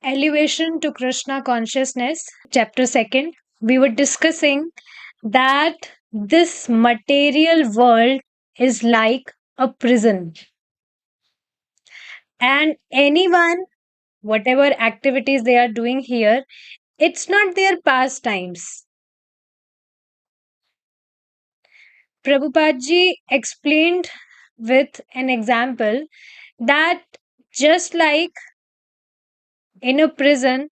Elevation to Krishna Consciousness, Chapter 2nd, we were discussing that this material world is like a prison, and anyone, whatever activities they are doing here, it's not their pastimes. Prabhupada ji explained with an example that just like in a prison,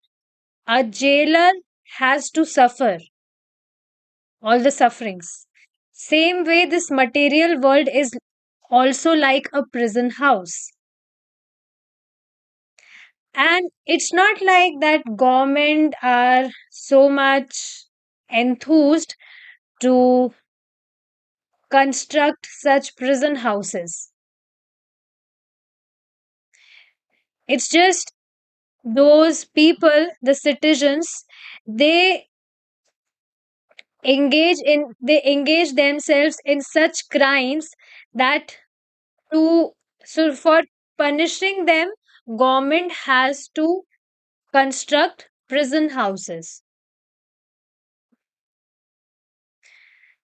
a jailer has to suffer all the sufferings. Same way, this material world is also like a prison house. And it's not like that government are so much enthused to construct such prison houses. It's just those people, the citizens, they they engage themselves in such crimes that to so for punishing them, government has to construct prison houses.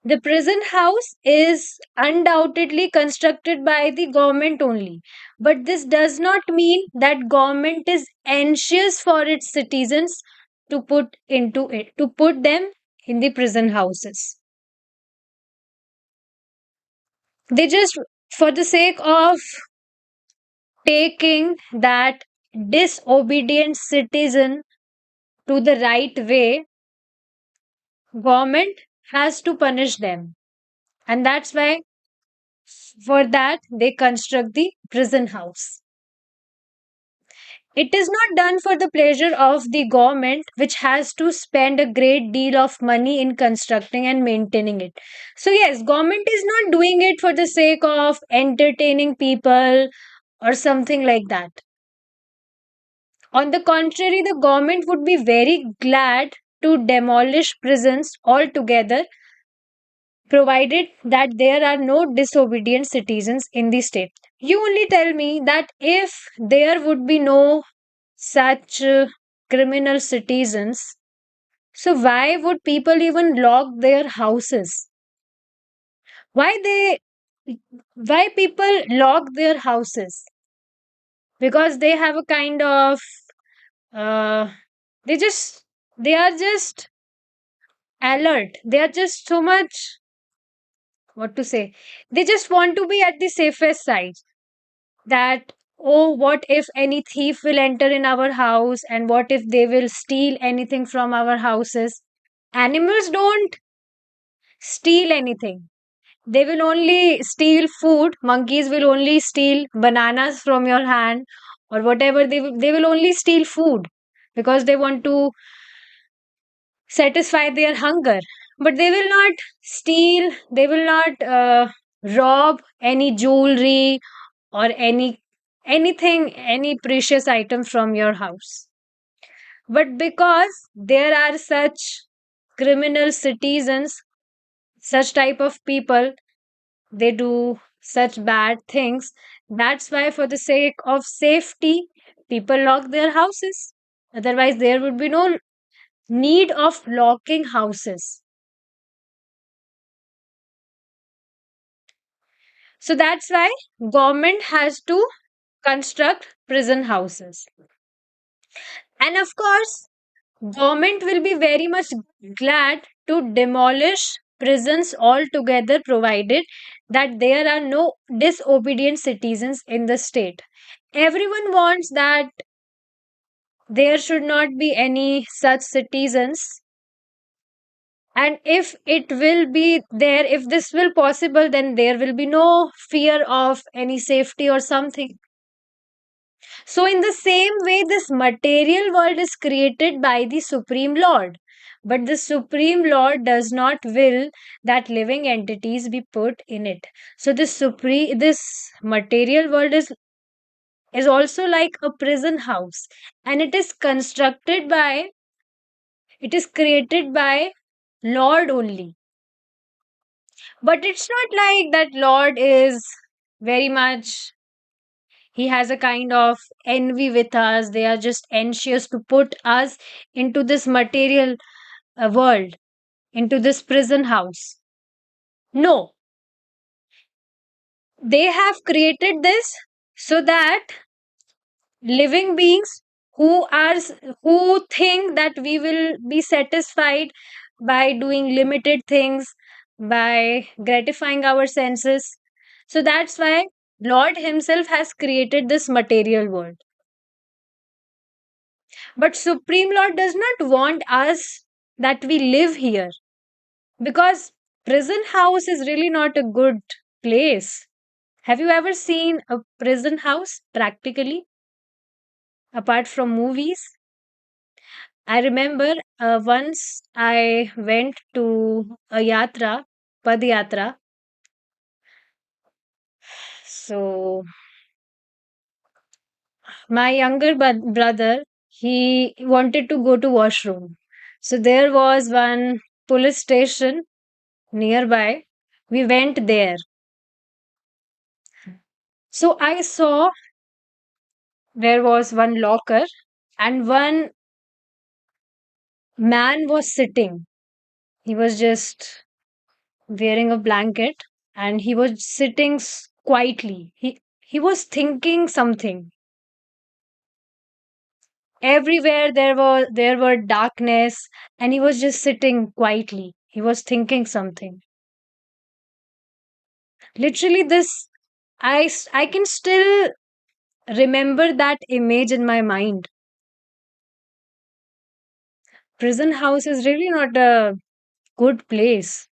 The prison house is undoubtedly constructed by the government only, but this does not mean that government is anxious for its citizens to put them in the prison houses. They just, for the sake of taking that disobedient citizen to the right way, government has to punish them, and that's why for that they construct the prison house. It is not done for the pleasure of the government, which has to spend a great deal of money in constructing and maintaining it. So yes, government is not doing it for the sake of entertaining people or something like that. On the contrary, the government would be very glad to demolish prisons altogether, provided that there are no disobedient citizens in the state. You only tell me that if there would be no such criminal citizens, so why would people even lock their houses? Why why people lock their houses? Because they have a kind of uh, they just they are just alert. They are just so much, what to say, they just want to be at the safest side, that oh, what if any thief will enter in our house, and what if they will steal anything from our houses? Animals don't steal anything. They will only steal food. Monkeys will only steal bananas from your hand, or whatever. They will only steal food because they want to satisfy their hunger, but they will not steal, they will not rob any jewelry or anything, any precious item from your house. But because there are such criminal citizens, such type of people, they do such bad things, that's why for the sake of safety people lock their houses. Otherwise there would be no need of locking houses. So that's why government has to construct prison houses. And of course, government will be very much glad to demolish prisons altogether, provided that there are no disobedient citizens in the state. Everyone wants that there should not be any such citizens, and if it will be there, if this will possible, then there will be no fear of any safety or something. So, in the same way, this material world is created by the Supreme Lord. But the Supreme Lord does not will that living entities be put in it. So this material world is also like a prison house, and it is created by Lord only. But it's not like that Lord is very much He has a kind of envy with us. They are just anxious to put us into this material world, into this prison house. No, they have created this so that living beings who are who think that we will be satisfied by doing limited things, by gratifying our senses. So that's why Lord himself has created this material world. But Supreme Lord does not want us that we live here, because prison house is really not a good place. Have you ever seen a prison house practically, apart from movies? I remember once I went to a yatra, Padayatra. So my younger brother, he wanted to go to washroom. So there was one police station nearby. We went there. So I saw there was one locker and one man was sitting. He was just wearing a blanket and he was sitting quietly. He was thinking something. Everywhere there were darkness, and he was just sitting quietly. He was thinking something. Literally, this I can still remember that image in my mind. Prison house is really not a good place.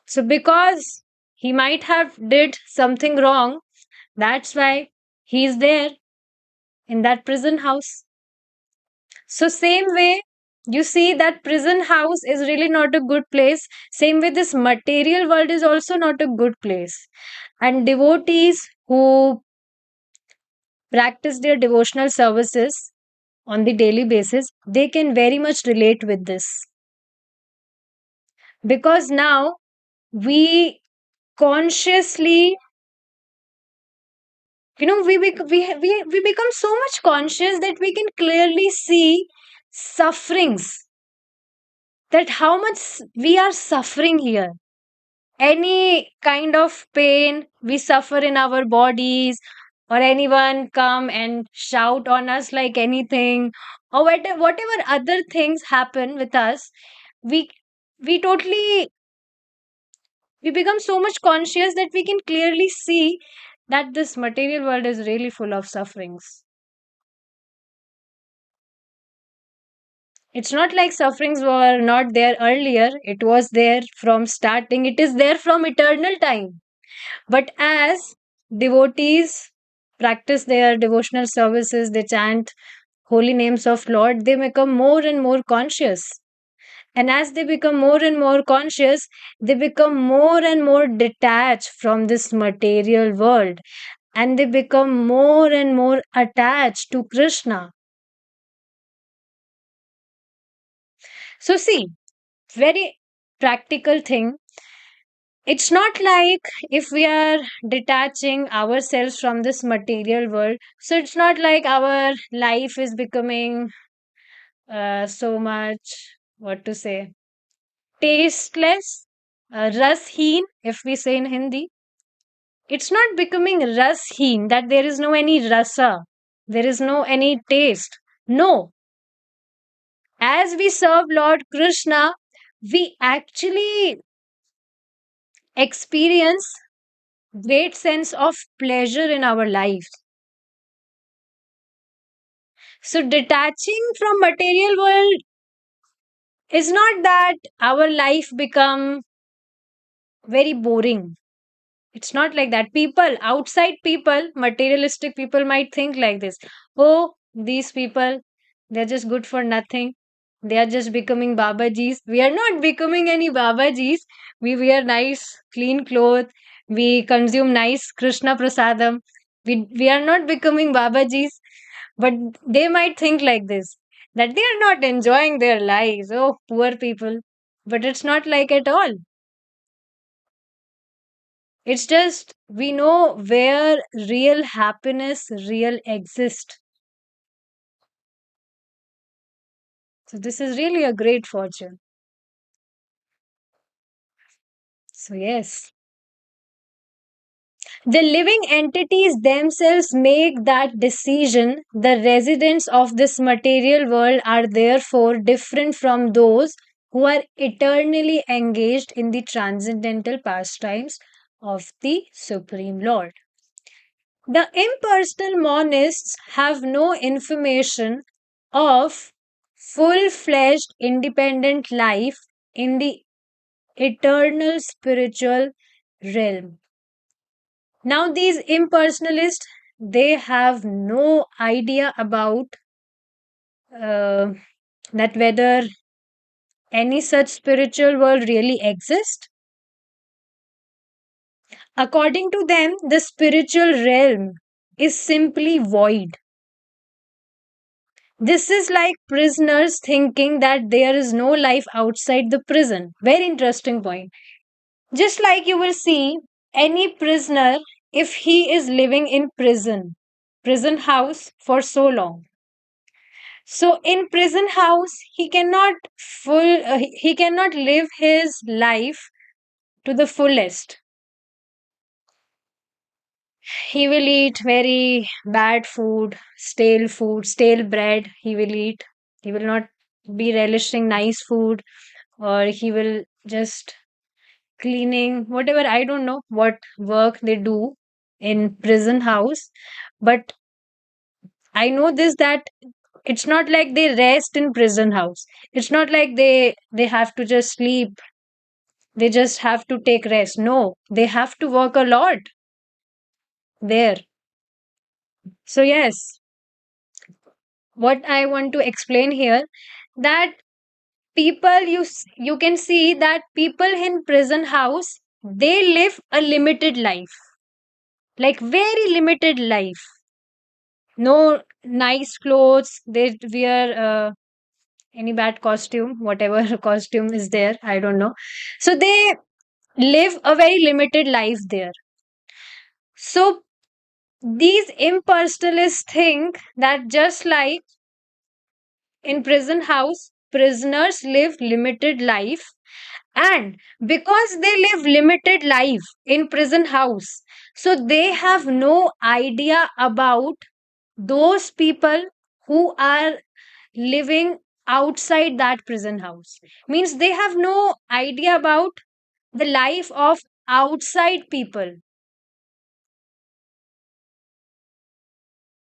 So because he might have did something wrong, that's why he's there in that prison house. So same way, you see that prison house is really not a good place. Same way, this material world is also not a good place. And devotees who practice their devotional services on the daily basis, they can very much relate with this. Because now we consciously, we become so much conscious that we can clearly see sufferings, that how much we are suffering here. Any kind of pain we suffer in our bodies, or anyone come and shout on us like anything, or whatever other things happen with us, we we totally we become so much conscious that we can clearly see that this material world is really full of sufferings. It's not like sufferings were not there earlier. It was there from starting. It is there from eternal time. But as devotees practice their devotional services, they chant holy names of Lord, they become more and more conscious. And as they become more and more conscious, they become more and more detached from this material world. And they become more and more attached to Krishna. So, see, very practical thing. It's not like if we are detaching ourselves from this material world, so it's not like our life is becoming so much, what to say, tasteless, rasheen, if we say in Hindi. It's not becoming rasheen, that there is no any rasa, there is no any taste. No, as we serve Lord Krishna, we actually experience great sense of pleasure in our lives. So detaching from material world is not that our life become very boring. It's not like that. People, outside people, materialistic people might think like this. Oh, these people, they're just good for nothing. They are just becoming Babajis. We are not becoming any Babajis. We wear nice, clean clothes. We consume nice Krishna Prasadam. We are not becoming Babajis. But they might think like this, that they are not enjoying their lives. Oh, poor people. But it's not like at all. It's just we know where real happiness real exists. So this is really a great fortune. So yes, the living entities themselves make that decision. The residents of this material world are therefore different from those who are eternally engaged in the transcendental pastimes of the Supreme Lord. The impersonal monists have no information of full fledged independent life in the eternal spiritual realm. Now, these impersonalists, they have no idea about uh, that whether any such spiritual world really exists. According to them, the spiritual realm is simply void. This is like prisoners thinking that there is no life outside the prison. Very interesting point. Just like you will see any prisoner, if he is living in prison house for so long. So in prison house, he cannot live his life to the fullest. He will eat very bad food, stale bread. He will eat. He will not be relishing nice food, or he will just cleaning, whatever. I don't know what work they do in prison house, but I know this that it's not like they rest in prison house. It's not like they have to just sleep. They just have to take rest. No, they have to work a lot there. So yes, what I want to explain here, that people, you can see that people in prison house, they live a limited life, like very limited life. No nice clothes. They wear any bad costume, whatever costume is there. I don't know. So they live a very limited life there. So these impersonalists think that just like in prison house, prisoners live limited life, and because they live limited life in prison house, so they have no idea about those people who are living outside that prison house. Means they have no idea about the life of outside people.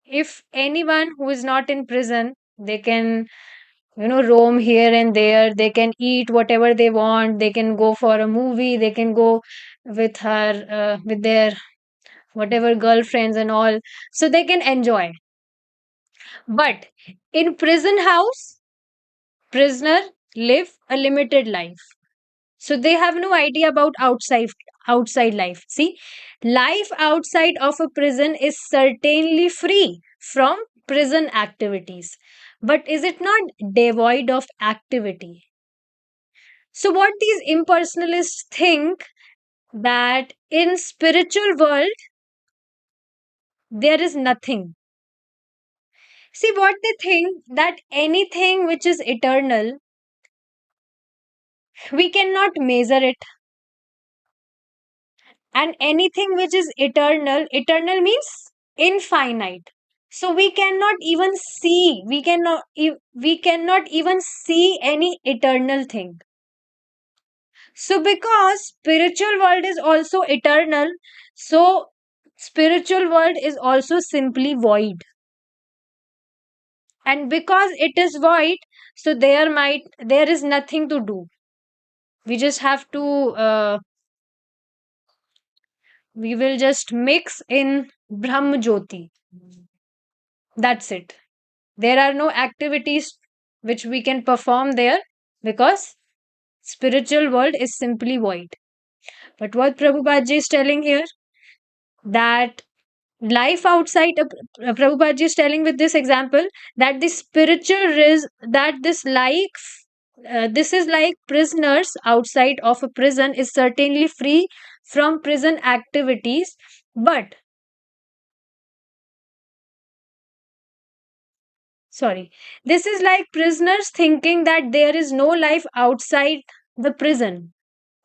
If anyone who is not in prison, they can, roam here and there, they can eat whatever they want, they can go for a movie, they can go with their whatever girlfriends and all, so they can enjoy. But in prison house, prisoner live a limited life, so they have no idea about outside life. See, life outside of a prison is certainly free from prison activities, but is it not devoid of activity? So what these impersonalists think, that in spiritual world there is nothing. See, what they think, that anything which is eternal, we cannot measure it. And anything which is eternal means infinite. So we cannot even see any eternal thing. So because spiritual world is also eternal, so spiritual world is also simply void. And because it is void, so there is nothing to do. We just have to we will just mix in Brahm Jyoti. That's it. There are no activities which we can perform there, because spiritual world is simply void. But what Prabhupada is telling here, that life outside Prabhupada is telling with this example, that the spiritual that this is like prisoners outside of a prison is certainly free from prison activities, but sorry, this is like prisoners thinking that there is no life outside the prison.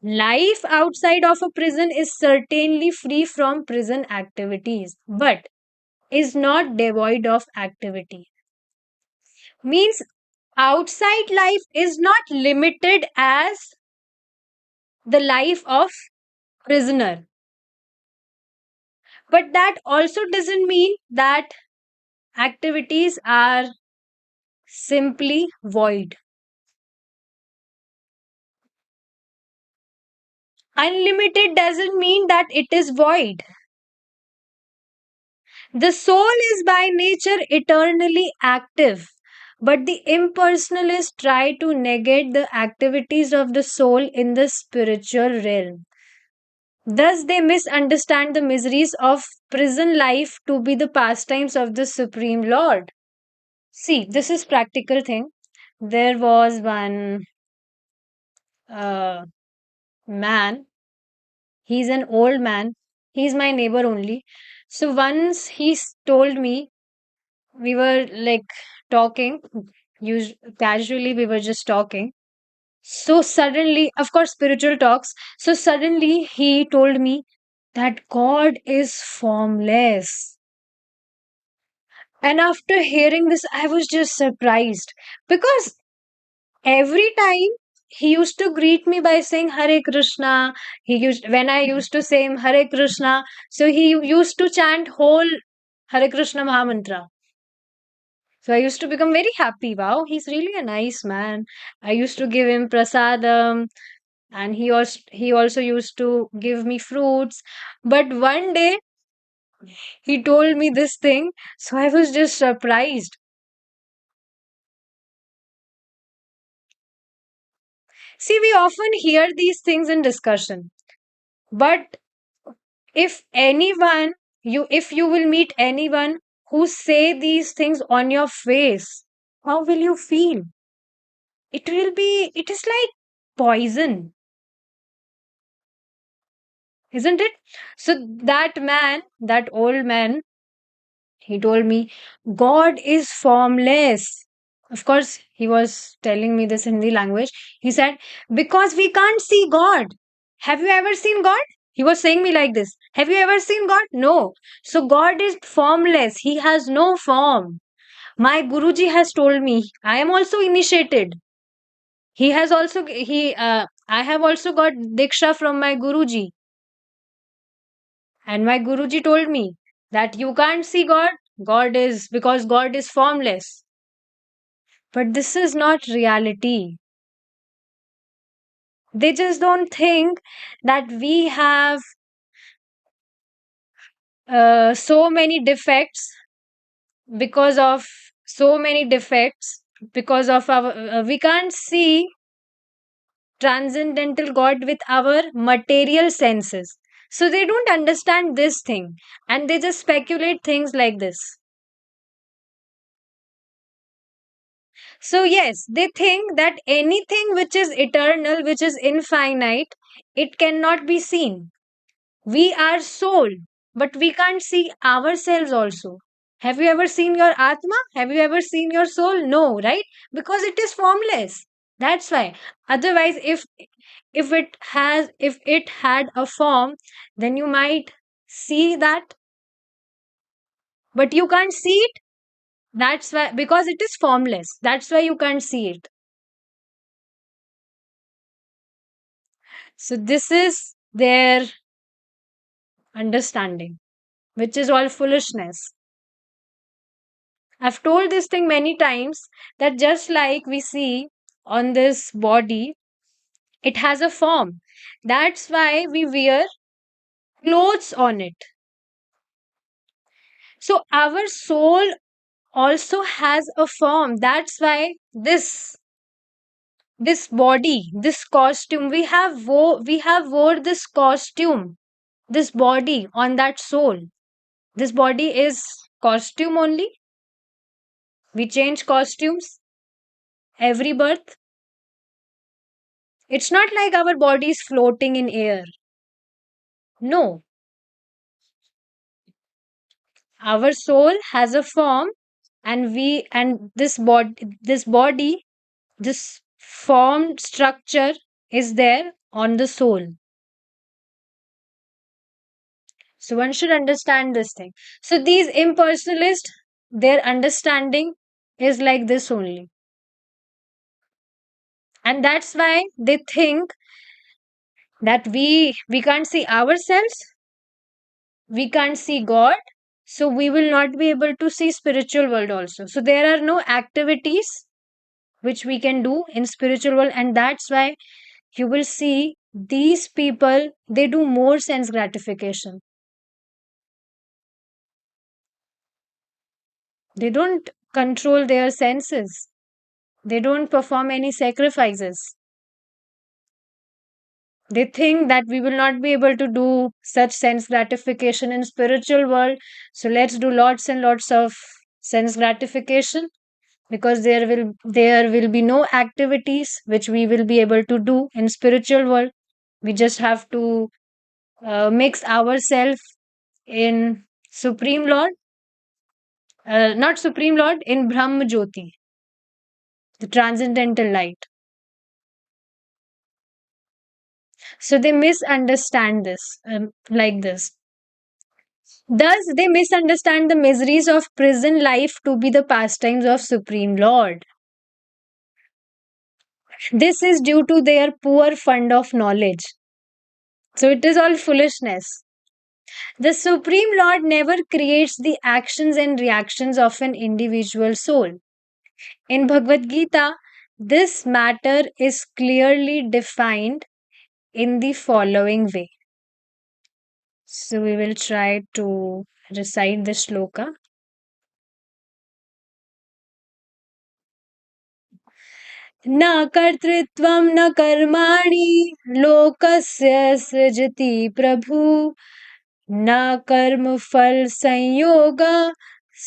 Life outside of a prison is certainly free from prison activities, but is not devoid of activity. Means outside life is not limited as the life of prisoner, but that also doesn't mean that activities are simply void. Unlimited doesn't mean that it is void. The soul is by nature eternally active, but the impersonalists try to negate the activities of the soul in the spiritual realm. Thus, they misunderstand the miseries of prison life to be the pastimes of the Supreme Lord. See, this is practical thing. There was one uh, man. He's an old man. He's my neighbor only. So once told me, we were like talking, casually we were just talking. So suddenly, of course, spiritual talks. So suddenly he told me that God is formless. And after hearing this, I was just surprised because every time he used to greet me by saying Hare Krishna. When I used to say him Hare Krishna, so he used to chant whole Hare Krishna Mahamantra. So I used to become very happy. Wow, he's really a nice man. I used to give him prasadam, and he also used to give me fruits. But one day he told me this thing, so I was just surprised. See, we often hear these things in discussion, but if you will meet anyone who say these things on your face, how will you feel? It is like poison, isn't it? So that old man, he told me, God is formless. Of course, he was telling me this in Hindi language. He said, because we can't see God. Have you ever seen God? He was saying me like this. Have you ever seen God? No. So God is formless. He has no form. My Guruji has told me. I am also initiated. I have also got Diksha from my Guruji. And my Guruji told me that you can't see God. Because God is formless. But this is not reality. They just don't think that we have so many defects because of so many defects because of our we can't see transcendental God with our material senses. So they don't understand this thing and they just speculate things like this. So, yes, they think that anything which is eternal, which is infinite, it cannot be seen. We are soul, but we can't see ourselves also. Have you ever seen your Atma? Have you ever seen your soul? No, right? Because it is formless. That's why. Otherwise, if it had a form, then you might see that, but you can't see it. That's why, because it is formless. That's why you can't see it. So this is their understanding, which is all foolishness. I've told this thing many times that just like we see on this body, it has a form. That's why we wear clothes on it. So our soul also has a form. That's why this body, this costume, we have wore this costume, this body on that soul. This body is costume only. We change costumes every birth. It's not like our body is floating in air. No, our soul has a form, and this body, this formed structure is there on the soul. So one should understand this thing. So these impersonalists, their understanding is like this only. And that's why they think that we can't see ourselves, we can't see God, so we will not be able to see spiritual world also. So there are no activities which we can do in spiritual world, and that's why you will see these people, they do more sense gratification. They don't control their senses, they don't perform any sacrifices. They think that we will not be able to do such sense gratification in spiritual world, so let's do lots and lots of sense gratification, because there will be no activities which we will be able to do in spiritual world. We just have to mix ourselves in supreme lord, not supreme lord, in Brahma Jyoti, the transcendental light. So they misunderstand this, like this. Thus, they misunderstand the miseries of prison life to be the pastimes of Supreme Lord. This is due to their poor fund of knowledge. So it is all foolishness. The Supreme Lord never creates the actions and reactions of an individual soul. In Bhagavad Gita, this matter is clearly defined in the following way. So we will try to recite the shloka. न कर्तृत्वं न कर्माणि लोकस्य सृजति प्रभु न कर्मफल संयोग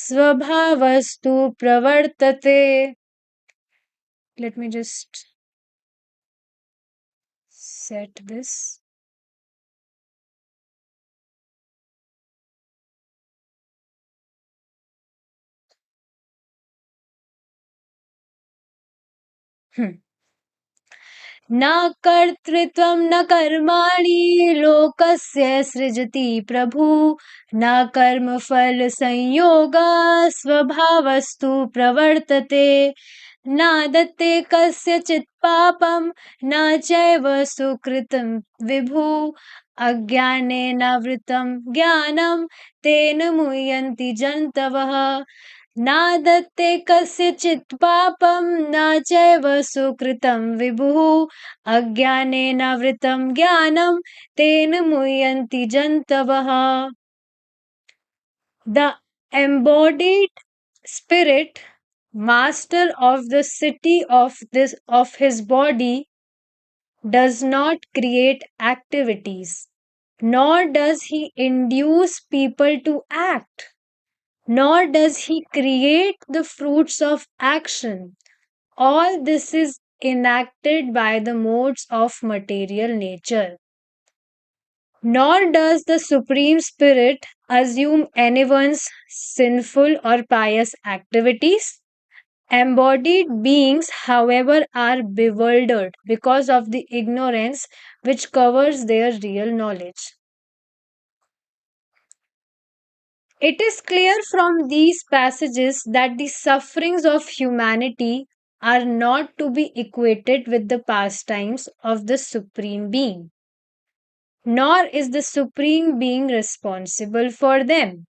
स्वभावस्तु प्रवर्तते. Let me just set this. Hmm. न कर्तृत्वं न कर्माणि लोकस्य सृजति प्रभु न कर्मफल संयोग स्वभावस्तु प्रवर्तते न दत्ते कस्यचित् पापं न चैव सुकृतं विभु अज्ञानेनावृतं ज्ञानं तेन मुह्यन्ति जन्तवः. न दत्ते कस्यचित् पापं न चैव सुकृतं विभुः अज्ञानेनावृतं ज्ञानं तेन मुह्यन्ति जन्तवः. The embodied spirit, master of the city of his body, does not create activities, nor does he induce people to act, nor does he create the fruits of action. All this is enacted by the modes of material nature. Nor does the Supreme Spirit assume anyone's sinful or pious activities. Embodied beings, however, are bewildered because of the ignorance which covers their real knowledge. It is clear from these passages that the sufferings of humanity are not to be equated with the pastimes of the Supreme Being, nor is the Supreme Being responsible for them.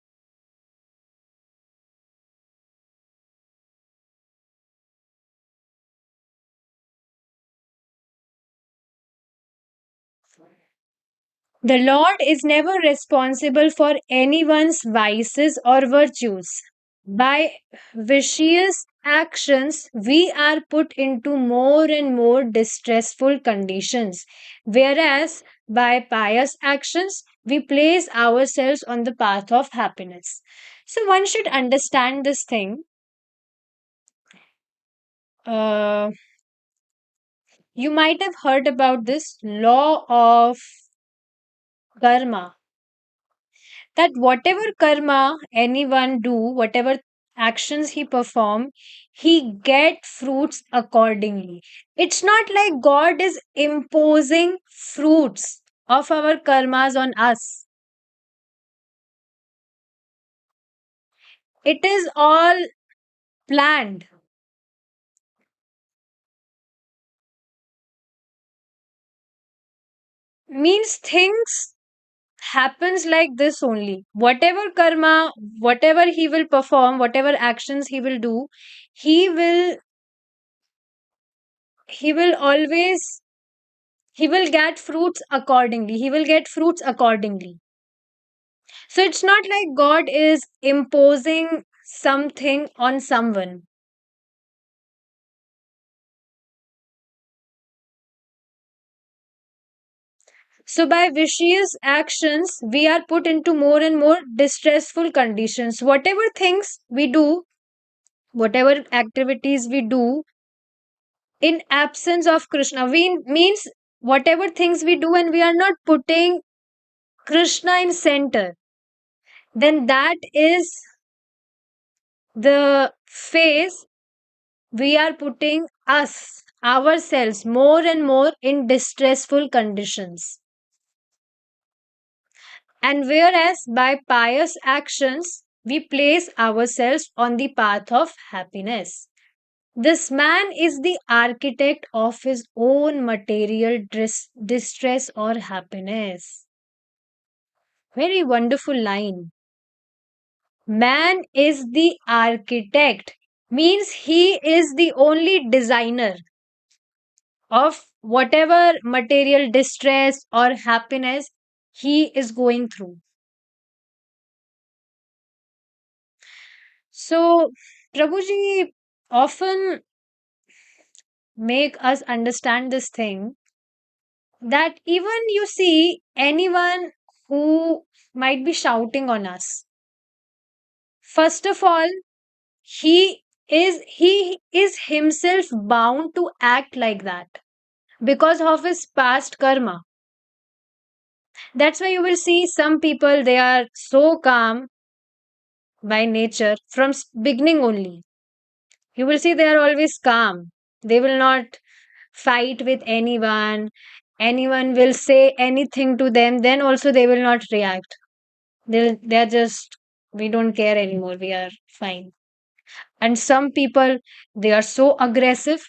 The Lord is never responsible for anyone's vices or virtues. By vicious actions, we are put into more and more distressful conditions, whereas by pious actions, we place ourselves on the path of happiness. So, one should understand this thing. Uh, you might have heard about this law of karma. That whatever karma anyone do, whatever actions he perform, he get fruits accordingly. It's not like God is imposing fruits of our karmas on us. It is all planned. Means things happens like this only. Whatever karma, whatever he will perform, whatever actions he will do, he will he will always he will get fruits accordingly. He will get fruits accordingly. So it's not like God is imposing something on someone. So by vicious actions, we are put into more and more distressful conditions. Whatever things we do, whatever activities we do in absence of Krishna, we means whatever things we do and we are not putting Krishna in center, then that is the phase we are putting us ourselves more and more in distressful conditions. And whereas by pious actions we place ourselves on the path of happiness. This man is the architect of his own material distress or happiness. Very wonderful line. Man is the architect means he is the only designer of whatever material distress or happiness he is going through. So, Prabhuji often make us understand this thing that even you see anyone who might be shouting on us. First of all, he is himself bound to act like that because of his past karma. That's why you will see some people they are so calm by nature from beginning only. You will see they are always calm. They will not fight with anyone. Anyone will say anything to them, then also they will not react. They're just, we don't care anymore. We are fine. And some people, they are so aggressive.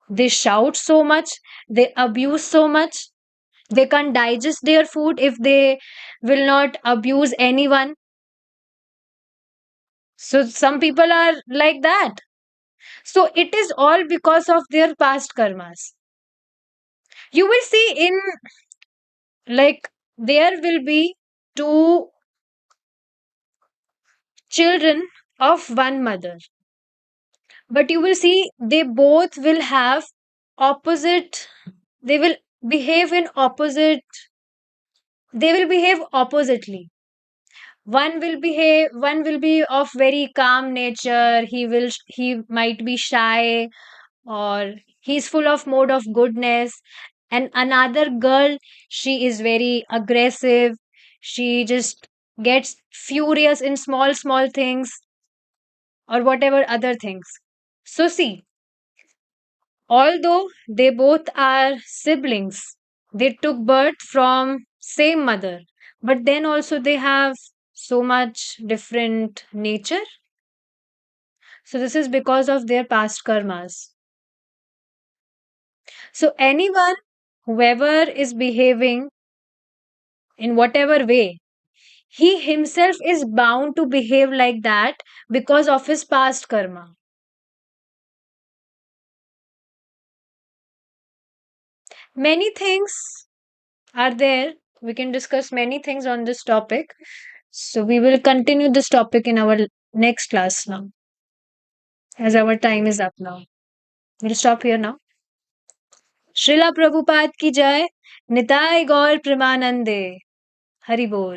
They shout so much. They abuse so much. They can't digest their food if they will not abuse anyone. So some people are like that. So it is all because of their past karmas. You will see in like there will be two children of one mother, but you will see they both will have opposite, they will behave in opposite, they will behave oppositely. One will be of very calm nature, he might be shy, or he's full of mode of goodness. And another girl, she is very aggressive, she just gets furious in small small things or whatever other things. So see, although they both are siblings, they took birth from same mother, but then also they have so much different nature. So this is because of their past karmas. So anyone, whoever is behaving in whatever way, he himself is bound to behave like that because of his past karma. Many things are there. We can discuss many things on this topic. So we will continue this topic in our next class now, as our time is up now. We'll stop here now. Srila Prabhupada ki jai, Nitai Gaur Premanande, Hari Bol.